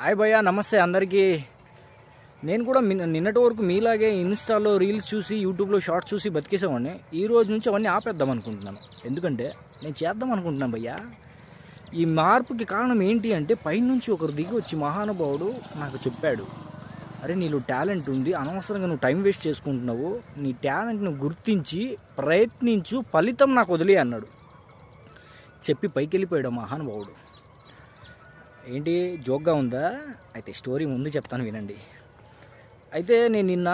Hi భయ్యా, నమస్తే అందరికీ. నేను కూడా నిన్నటి వరకు మీలాగే ఇన్స్టాలో రీల్స్ చూసి యూట్యూబ్లో షార్ట్స్ చూసి బతికేసేవాడిని. ఈ రోజు నుంచి అవన్నీ ఆపేద్దాం అనుకుంటున్నాను. ఎందుకంటే నేను చేద్దాం అనుకుంటున్నాను భయ్యా. ఈ మార్పుకి కారణం ఏంటి అంటే పైనుంచి ఒకరు దిగి వచ్చి మహానుభావుడు నాకు చెప్పాడు, అరే నీలో టాలెంట్ ఉంది, అనవసరంగా నువ్వు టైం వేస్ట్ చేసుకుంటున్నావు, నీ టాలెంట్ను గుర్తించి ప్రయత్నించు, ఫలితం నాకు వదిలే అన్నాడు. చెప్పి పైకి వెళ్ళిపోయాడు మహానుభావుడు. ఏంటి జోక్గా ఉందా? అయితే స్టోరీ ముందు చెప్తాను వినండి. అయితే నేను నిన్న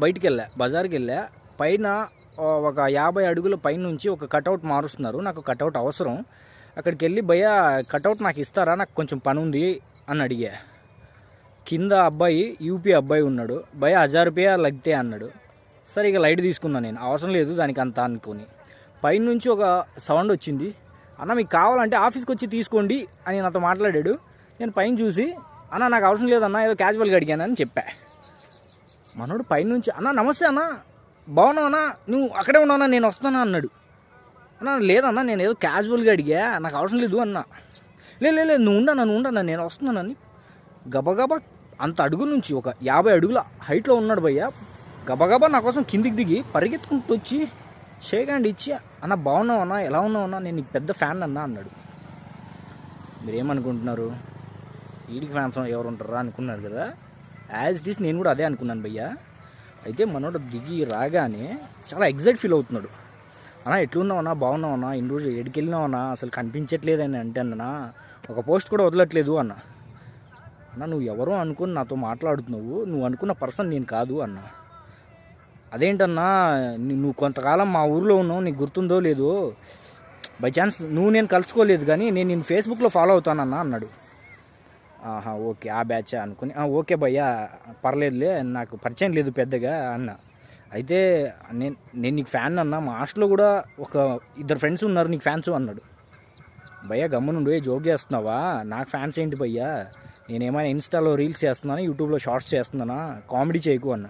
బయటికి వెళ్ళా, బజార్కి వెళ్ళా. పైన ఒక 50 అడుగుల పైనుంచి ఒక కటౌట్ మారుస్తున్నారు. నాకు కటౌట్ అవసరం. అక్కడికి వెళ్ళి భయ్యా కటౌట్ నాకు ఇస్తారా, నాకు కొంచెం పని ఉంది అని అడిగా. కింద అబ్బాయి యూపీ అబ్బాయి ఉన్నాడు. భయ్యా 1000 రూపాయ లగ్తే అన్నాడు. సరే ఇక లైట్ తీసుకున్నాను, నేను అవసరం లేదు దానికి అంత అనుకొని. పైనుంచి ఒక సౌండ్ వచ్చింది, అన్న మీకు కావాలంటే ఆఫీస్కి వచ్చి తీసుకోండి అని నాతో మాట్లాడాడు. నేను పైన చూసి అన్న నాకు అవసరం లేదన్నా, ఏదో క్యాజువల్గా అడిగానని చెప్పా. మనోడు పైనుంచి అన్న నమస్తే అన్న, బాగున్నావు అన్న, నువ్వు అక్కడే ఉన్నావునా, నేను వస్తానా అన్నాడు. అన్న లేదన్నా, నేను ఏదో క్యాజువల్గా అడిగా, నాకు అవసరం లేదు అన్న. లేదు నువ్వు ఉండన్నా నేను వస్తున్నానని గబగబా అంత అడుగు నుంచి ఒక 50 అడుగుల హైట్లో ఉన్నాడు భయ్యా. గబగబా నా కోసం కిందికి దిగి పరిగెత్తుకుంటూ వచ్చి షేక్ హ్యాండ్ ఇచ్చి అన్న బాగున్నావు అన్న, ఎలా ఉన్నావు అన్న, నేను నీకు పెద్ద ఫ్యాన్ అన్నా అన్నాడు. మీరేమనుకుంటున్నారు, వీడికి ఫ్యాన్స్ ఎవరు ఉంటారా అనుకున్నారు కదా. యాజ్ ఇట్ ఈస్ నేను కూడా అదే అనుకున్నాను భయ్యా. అయితే మనోడు దిగి రాగానే చాలా ఎగ్జైట్ ఫీల్ అవుతున్నాడు. అన్న ఎట్లున్నావన్నా, బాగున్నావన్నా, ఇన్ని రోజు ఎడికి వెళ్ళినావన్నా, అసలు కనిపించట్లేదని అంటే అన్నా, ఒక పోస్ట్ కూడా వదలట్లేదు అన్న. అన్న నువ్వు ఎవరో అనుకుని నాతో మాట్లాడుతున్నావు, నువ్వు అనుకున్న పర్సన్ నేను కాదు అన్న. అదేంటన్నా, నువ్వు కొంతకాలం మా ఊర్లో ఉన్నావు, నీకు గుర్తుందో లేదో, బై ఛాన్స్ నువ్వు నేను కలుసుకోలేదు కానీ నేను ఫేస్బుక్లో ఫాలో అవుతానన్నా అన్నాడు. ఆహా ఓకే ఆ బ్యాచా అనుకుని, ఓకే భయ్యా పర్లేదులే, నాకు పరిచయం లేదు పెద్దగా అన్న. అయితే నేను నీకు ఫ్యాన్ అన్నా, మా హాస్టల్లో కూడా ఒక 2 ఫ్రెండ్స్ ఉన్నారు నీకు ఫ్యాన్స్ అన్నాడు. భయ్యా గమ్మునుండు, జోక్ చేస్తున్నావా, నాకు ఫ్యాన్స్ ఏంటి భయ్యా, నేనేమైనా ఇన్స్టాలో రీల్స్ చేస్తున్నానా, యూట్యూబ్లో షార్ట్స్ చేస్తున్నానా, కామెడీ చేయకు అన్న.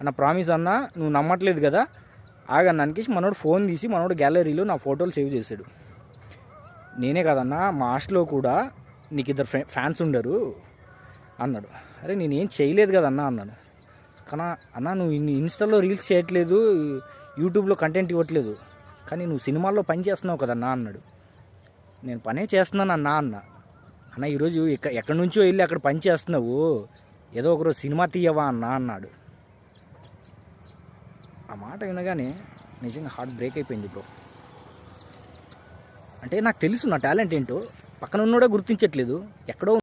అన్న ప్రామిస్ అన్న, నువ్వు నమ్మట్లేదు కదా ఆగన్న అనికేసి మనోడు ఫోన్ తీసి మనోడు గ్యాలరీలో నా ఫోటోలు సేవ్ చేశాడు. నేనే కదన్నా, మా హాస్టల్లో కూడా నీకు 2 ఫ్యాన్స్ ఉండరు అన్నాడు. అరే నేనేం చేయలేదు కదన్నా అన్నాడు. కానీ అన్న నువ్వు ఇన్స్టాలో రీల్స్ చేయట్లేదు, యూట్యూబ్లో కంటెంట్ ఇవ్వట్లేదు, కానీ నువ్వు సినిమాల్లో పని చేస్తున్నావు కదన్నా అన్నాడు. నేను పనే చేస్తున్నాను అన్న ఈరోజు ఎక్కడి నుంచో వెళ్ళి అక్కడ పని చేస్తున్నావు, ఏదో ఒకరోజు సినిమా తీయవా అన్నాడు. ఆ మాట వినగానే నిజంగా హార్ట్ బ్రేక్ అయిపోయింది బ్రో. అంటే నాకు తెలుసు నా టాలెంట్ ఏంటో, పక్కన ఉన్నోడే గుర్తించట్లేదు, ఎక్కడో